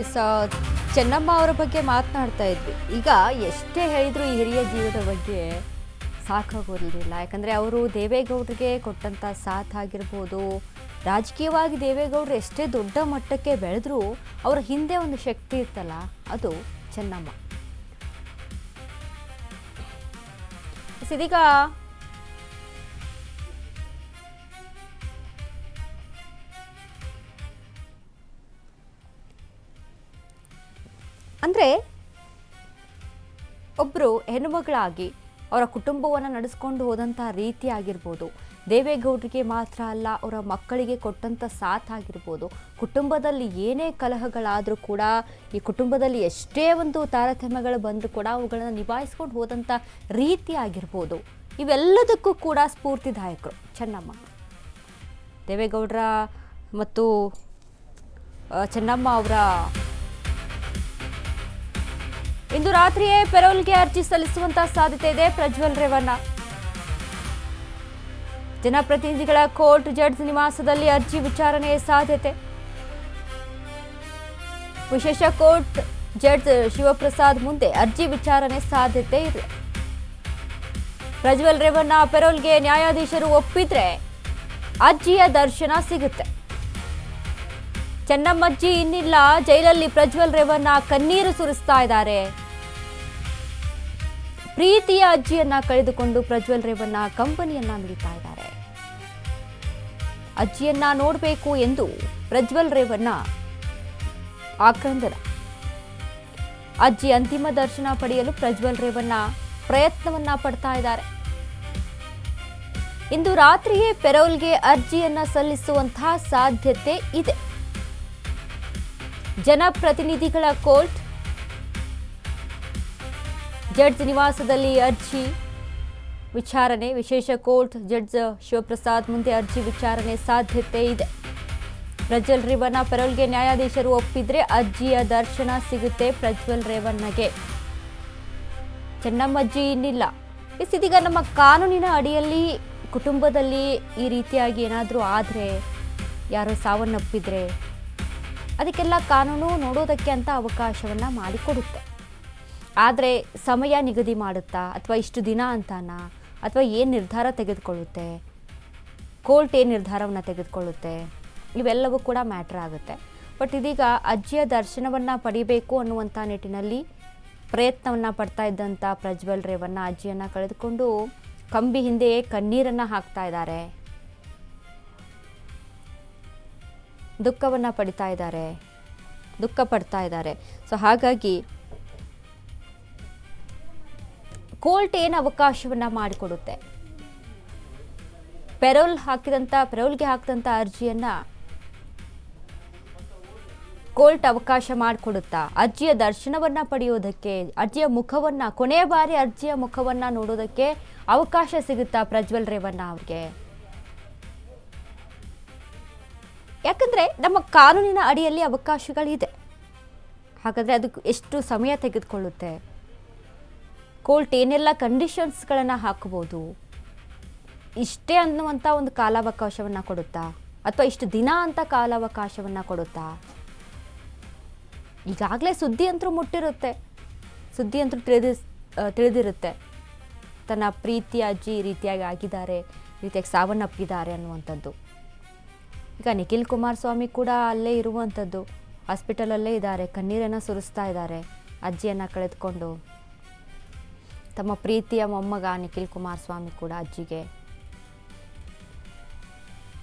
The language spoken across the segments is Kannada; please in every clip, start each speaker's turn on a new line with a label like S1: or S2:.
S1: ಸ ಚೆನ್ನಮ್ಮ ಅವರ ಬಗ್ಗೆ ಮಾತನಾಡ್ತಾ ಇದ್ವಿ. ಈಗ ಎಷ್ಟೇ ಹೇಳಿದ್ರು ಈ ಹಿರಿಯ ಜೀವದ ಬಗ್ಗೆ ಸಾಕಾಗೋದಿಲ್ಲ. ಯಾಕಂದರೆ ಅವರು ದೇವೇಗೌಡರಿಗೆ ಕೊಟ್ಟಂಥ ಸಾಥ್ ಆಗಿರ್ಬೋದು, ರಾಜಕೀಯವಾಗಿ ದೇವೇಗೌಡರು ಎಷ್ಟೇ ದೊಡ್ಡ ಮಟ್ಟಕ್ಕೆ ಬೆಳೆದ್ರೂ ಅವರ ಹಿಂದೆ ಒಂದು ಶಕ್ತಿ ಇತ್ತಲ್ಲ, ಅದು ಚೆನ್ನಮ್ಮ. ಇದೀಗ ಅಂದರೆ ಒಬ್ಬರು ಹೆಣ್ಣುಮಗಳಾಗಿ ಅವರ ಕುಟುಂಬವನ್ನು ನಡೆಸ್ಕೊಂಡು ಹೋದಂಥ ರೀತಿ ಆಗಿರ್ಬೋದು, ದೇವೇಗೌಡರಿಗೆ ಮಾತ್ರ ಅಲ್ಲ ಅವರ ಮಕ್ಕಳಿಗೆ ಕೊಟ್ಟಂಥ ಸಾಥ್ ಆಗಿರ್ಬೋದು, ಕುಟುಂಬದಲ್ಲಿ ಏನೇ ಕಲಹಗಳಾದರೂ ಕೂಡ, ಈ ಕುಟುಂಬದಲ್ಲಿ ಎಷ್ಟೇ ಒಂದು ತಾರತಮ್ಯಗಳು ಬಂದರೂ ಕೂಡ ಅವುಗಳನ್ನು ನಿಭಾಯಿಸ್ಕೊಂಡು ಹೋದಂಥ ರೀತಿ ಆಗಿರ್ಬೋದು, ಇವೆಲ್ಲದಕ್ಕೂ ಕೂಡ ಸ್ಫೂರ್ತಿದಾಯಕರು ಚೆನ್ನಮ್ಮ. ದೇವೇಗೌಡರ ಮತ್ತು ಚೆನ್ನಮ್ಮ ಅವರ ಇಂದು ರಾತ್ರಿಯೇ ಪೆರೋಲ್ಗೆ ಅರ್ಜಿ ಸಲ್ಲಿಸುವಂತ ಸಾಧ್ಯತೆ ಇದೆ. ಪ್ರಜ್ವಲ್ ರೇವಣ್ಣ ಜನಪ್ರತಿನಿಧಿಗಳ ಕೋರ್ಟ್ ಜಡ್ಜ್ ನಿವಾಸದಲ್ಲಿ ಅರ್ಜಿ ವಿಚಾರಣೆ ಸಾಧ್ಯತೆ. ವಿಶೇಷ ಕೋರ್ಟ್ ಜಡ್ಜ್ ಶಿವಪ್ರಸಾದ್ ಮುಂದೆ ಅರ್ಜಿ ವಿಚಾರಣೆ ಸಾಧ್ಯತೆ ಇದೆ. ಪ್ರಜ್ವಲ್ ರೇವಣ್ಣ ಪೆರೋಲ್ಗೆ ನ್ಯಾಯಾಧೀಶರು ಒಪ್ಪಿದ್ರೆ ಅರ್ಜಿಯ ದರ್ಶನ ಸಿಗುತ್ತೆ. ಚೆನ್ನಮ್ಮಜ್ಜಿ ಇನ್ನಿಲ್ಲ, ಜೈಲಲ್ಲಿ ಪ್ರಜ್ವಲ್ ರೇವಣ್ಣ ಕಣ್ಣೀರು ಸುರಿಸ್ತಾ ಇದ್ದಾರೆ. ಪ್ರೀತಿಯ ಅಜ್ಜಿಯನ್ನ ಕಳೆದುಕೊಂಡು ಪ್ರಜ್ವಲ್ ರೇವಣ್ಣ ಕಂಬನಿಯನ್ನ ಮಿಡಿತಾ ಇದ್ದಾರೆ. ಅಜ್ಜಿಯನ್ನ ನೋಡಬೇಕು ಎಂದು ಪ್ರಜ್ವಲ್ ರೇವಣ್ಣ ಆಕ್ರಂದನ. ಅಜ್ಜಿ ಅಂತಿಮ ದರ್ಶನ ಪಡೆಯಲು ಪ್ರಜ್ವಲ್ ರೇವಣ್ಣ ಪ್ರಯತ್ನವನ್ನ ಪಡ್ತಾ ಇದ್ದಾರೆ. ಇಂದು ರಾತ್ರಿಯೇ ಪೆರೋಲ್ಗೆ ಅರ್ಜಿಯನ್ನ ಸಲ್ಲಿಸುವಂತಹ ಸಾಧ್ಯತೆ ಇದೆ. ಜನಪ್ರತಿನಿಧಿಗಳ ಕೋರ್ಟ್ ಜಡ್ಜ್ ನಿವಾಸದಲ್ಲಿ ಅರ್ಜಿ ವಿಚಾರಣೆ. ವಿಶೇಷ ಕೋರ್ಟ್ ಜಡ್ಜ್ ಶಿವಪ್ರಸಾದ್ ಮುಂದೆ ಅರ್ಜಿ ವಿಚಾರಣೆ ಸಾಧ್ಯತೆ ಇದೆ. ಪ್ರಜ್ವಲ್ ರೇವಣ್ಣ ಪೆರೋಲ್ಗೆ ನ್ಯಾಯಾಧೀಶರು ಒಪ್ಪಿದ್ರೆ ಅರ್ಜಿಯ ದರ್ಶನ ಸಿಗುತ್ತೆ ಪ್ರಜ್ವಲ್ ರೇವಣ್ಣಗೆ. ಚೆನ್ನಮ್ಮಜ್ಜಿ ಇನ್ನಿಲ್ಲ. ಇದೀಗ ನಮ್ಮ ಕಾನೂನಿನ ಅಡಿಯಲ್ಲಿ ಕುಟುಂಬದಲ್ಲಿ ಈ ರೀತಿಯಾಗಿ ಏನಾದರೂ ಆದರೆ, ಯಾರೋ ಸಾವನ್ನಪ್ಪಿದ್ರೆ ಅದಕ್ಕೆಲ್ಲ ಕಾನೂನು ನೋಡೋದಕ್ಕೆ ಅಂತ ಅವಕಾಶವನ್ನು ಮಾಡಿಕೊಡುತ್ತೆ. ಆದರೆ ಸಮಯ ನಿಗದಿ ಮಾಡುತ್ತಾ, ಅಥವಾ ಇಷ್ಟು ದಿನ ಅಂತಾನಾ, ಅಥವಾ ಏನು ನಿರ್ಧಾರ ತೆಗೆದುಕೊಳ್ಳುತ್ತೆ, ಕೋರ್ಟ್ ಏನು ನಿರ್ಧಾರವನ್ನು ತೆಗೆದುಕೊಳ್ಳುತ್ತೆ, ಇವೆಲ್ಲವೂ ಕೂಡ ಮ್ಯಾಟ್ರ್ ಆಗುತ್ತೆ. ಬಟ್ ಇದೀಗ ಅಜ್ಜಿಯ ದರ್ಶನವನ್ನು ಪಡಿಬೇಕು ಅನ್ನುವಂಥ ನಿಟ್ಟಿನಲ್ಲಿ ಪ್ರಯತ್ನವನ್ನು ಪಡ್ತಾ ಇದ್ದಂಥ ಪ್ರಜ್ವಲ್ ರೇವಣ್ಣ ಅಜ್ಜಿಯನ್ನು ಕಳೆದುಕೊಂಡು ಕಂಬಿ ಹಿಂದೆ ಕಣ್ಣೀರನ್ನು ಹಾಕ್ತಾ ಇದ್ದಾರೆ, ದುಃಖವನ್ನು ಪಡ್ತಾ ಇದ್ದಾರೆ. ಸೊ ಹಾಗಾಗಿ ಕೋರ್ಟ್ ಏನು ಅವಕಾಶವನ್ನು ಮಾಡಿಕೊಡುತ್ತೆ, ಪೆರೋಲ್ಗೆ ಹಾಕಿದಂಥ ಅರ್ಜಿಯನ್ನು ಕೋರ್ಟ್ ಅವಕಾಶ ಮಾಡಿಕೊಡುತ್ತಾ, ಅರ್ಜಿಯ ದರ್ಶನವನ್ನು ಪಡೆಯೋದಕ್ಕೆ, ಅರ್ಜಿಯ ಮುಖವನ್ನು, ಕೊನೆಯ ಬಾರಿ ಅರ್ಜಿಯ ಮುಖವನ್ನು ನೋಡೋದಕ್ಕೆ ಅವಕಾಶ ಸಿಗುತ್ತಾ ಪ್ರಜ್ವಲ್ ರೇವಣ್ಣ ಅವ್ರಿಗೆ? ಯಾಕಂದರೆ ನಮ್ಮ ಕಾನೂನಿನ ಅಡಿಯಲ್ಲಿ ಅವಕಾಶಗಳಿದೆ. ಹಾಗಾದರೆ ಅದಕ್ಕೆ ಎಷ್ಟು ಸಮಯ ತೆಗೆದುಕೊಳ್ಳುತ್ತೆ, ಕೋರ್ಟ್ ಏನೆಲ್ಲ ಕಂಡೀಷನ್ಸ್ಗಳನ್ನು ಹಾಕಬಹುದು, ಇಷ್ಟೇ ಅನ್ನುವಂಥ ಒಂದು ಕಾಲಾವಕಾಶವನ್ನು ಕೊಡುತ್ತಾ, ಅಥವಾ ಇಷ್ಟು ದಿನ ಅಂತ ಕಾಲಾವಕಾಶವನ್ನು ಕೊಡುತ್ತಾ? ಈಗಾಗಲೇ ಸುದ್ದಿ ಅಂತೂ ಮುಟ್ಟಿರುತ್ತೆ, ಸುದ್ದಿ ಅಂತೂ ತಿಳಿದಿರುತ್ತೆ, ತನ್ನ ಪ್ರೀತಿಯ ಅಜ್ಜಿ ಈ ರೀತಿಯಾಗಿ ಆಗಿದ್ದಾರೆ, ಈ ರೀತಿಯಾಗಿ ಸಾವನ್ನಪ್ಪಿದ್ದಾರೆ ಅನ್ನುವಂಥದ್ದು. ಈಗ ನಿಖಿಲ್ ಕುಮಾರಸ್ವಾಮಿ ಕೂಡ ಅಲ್ಲೇ ಇರುವಂಥದ್ದು, ಹಾಸ್ಪಿಟಲಲ್ಲೇ ಇದ್ದಾರೆ, ಕಣ್ಣೀರನ್ನು ಸುರಿಸ್ತಾ ಇದ್ದಾರೆ ಅಜ್ಜಿಯನ್ನು ಕಳೆದುಕೊಂಡು. ತಮ್ಮ ಪ್ರೀತಿಯ ಮೊಮ್ಮಗ ನಿಖಿಲ್ ಕುಮಾರಸ್ವಾಮಿ ಕೂಡ ಅಜ್ಜಿಗೆ.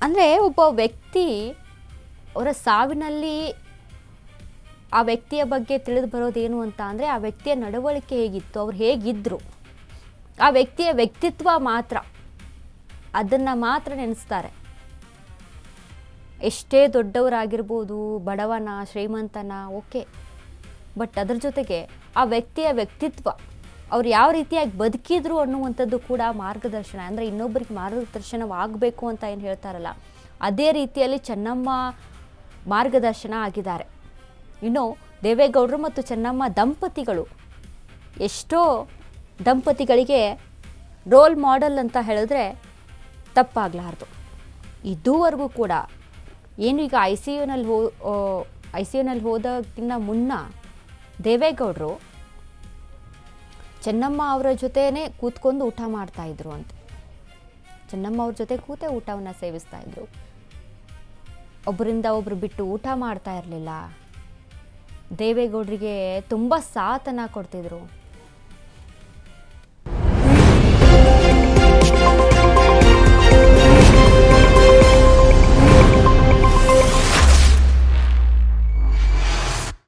S1: ಅಂದರೆ ಒಬ್ಬ ವ್ಯಕ್ತಿ ಅವರ ಸಾವಿನಲ್ಲಿ ಆ ವ್ಯಕ್ತಿಯ ಬಗ್ಗೆ ತಿಳಿದು ಬರೋದೇನು ಅಂತ ಅಂದರೆ, ಆ ವ್ಯಕ್ತಿಯ ನಡವಳಿಕೆ ಹೇಗಿತ್ತು, ಅವ್ರು ಹೇಗಿದ್ದರು, ಆ ವ್ಯಕ್ತಿಯ ವ್ಯಕ್ತಿತ್ವ ಮಾತ್ರ, ಅದನ್ನು ಮಾತ್ರ ನೆನೆಸ್ತಾರೆ. ಎಷ್ಟೇ ದೊಡ್ಡವರಾಗಿರ್ಬೋದು, ಬಡವನ ಶ್ರೀಮಂತನ, ಓಕೆ, ಬಟ್ ಅದ್ರ ಜೊತೆಗೆ ಆ ವ್ಯಕ್ತಿಯ ವ್ಯಕ್ತಿತ್ವ, ಅವ್ರು ಯಾವ ರೀತಿಯಾಗಿ ಬದುಕಿದ್ರು ಅನ್ನುವಂಥದ್ದು ಕೂಡ ಮಾರ್ಗದರ್ಶನ. ಅಂದರೆ ಇನ್ನೊಬ್ಬರಿಗೆ ಮಾರ್ಗದರ್ಶನವಾಗಬೇಕು ಅಂತ ಏನು ಹೇಳ್ತಾರಲ್ಲ, ಅದೇ ರೀತಿಯಲ್ಲಿ ಚೆನ್ನಮ್ಮ ಮಾರ್ಗದರ್ಶನ ಆಗಿದ್ದಾರೆ. ಇನ್ನು ದೇವೇಗೌಡರು ಮತ್ತು ಚೆನ್ನಮ್ಮ ದಂಪತಿಗಳು, ಎಷ್ಟೋ ದಂಪತಿಗಳಿಗೆ ರೋಲ್ ಮಾಡೆಲ್ ಅಂತ ಹೇಳಿದ್ರೆ ತಪ್ಪಾಗಲಾರ್ದು. ಇದುವರೆಗೂ ಕೂಡ ಏನು ಈಗ ICUನಲ್ಲಿ ಐ ಸಿ ಯುನಲ್ಲಿ ಹೋದಕ್ಕಿಂತ ಮುನ್ನ ದೇವೇಗೌಡರು ಚೆನ್ನಮ್ಮ ಅವರ ಜೊತೆನೇ ಕೂತ್ಕೊಂಡು ಊಟ ಮಾಡ್ತಾಯಿದ್ರು ಅಂತ. ಚೆನ್ನಮ್ಮ ಅವ್ರ ಜೊತೆ ಕೂತೇ ಊಟವನ್ನು ಸೇವಿಸ್ತಾಯಿದ್ರು. ಒಬ್ಬರಿಂದ ಒಬ್ಬರು ಬಿಟ್ಟು ಊಟ ಮಾಡ್ತಾ ಇರಲಿಲ್ಲ. ದೇವೇಗೌಡರಿಗೆ ತುಂಬ ಸಾಥನ್ನು ಕೊಡ್ತಿದ್ರು.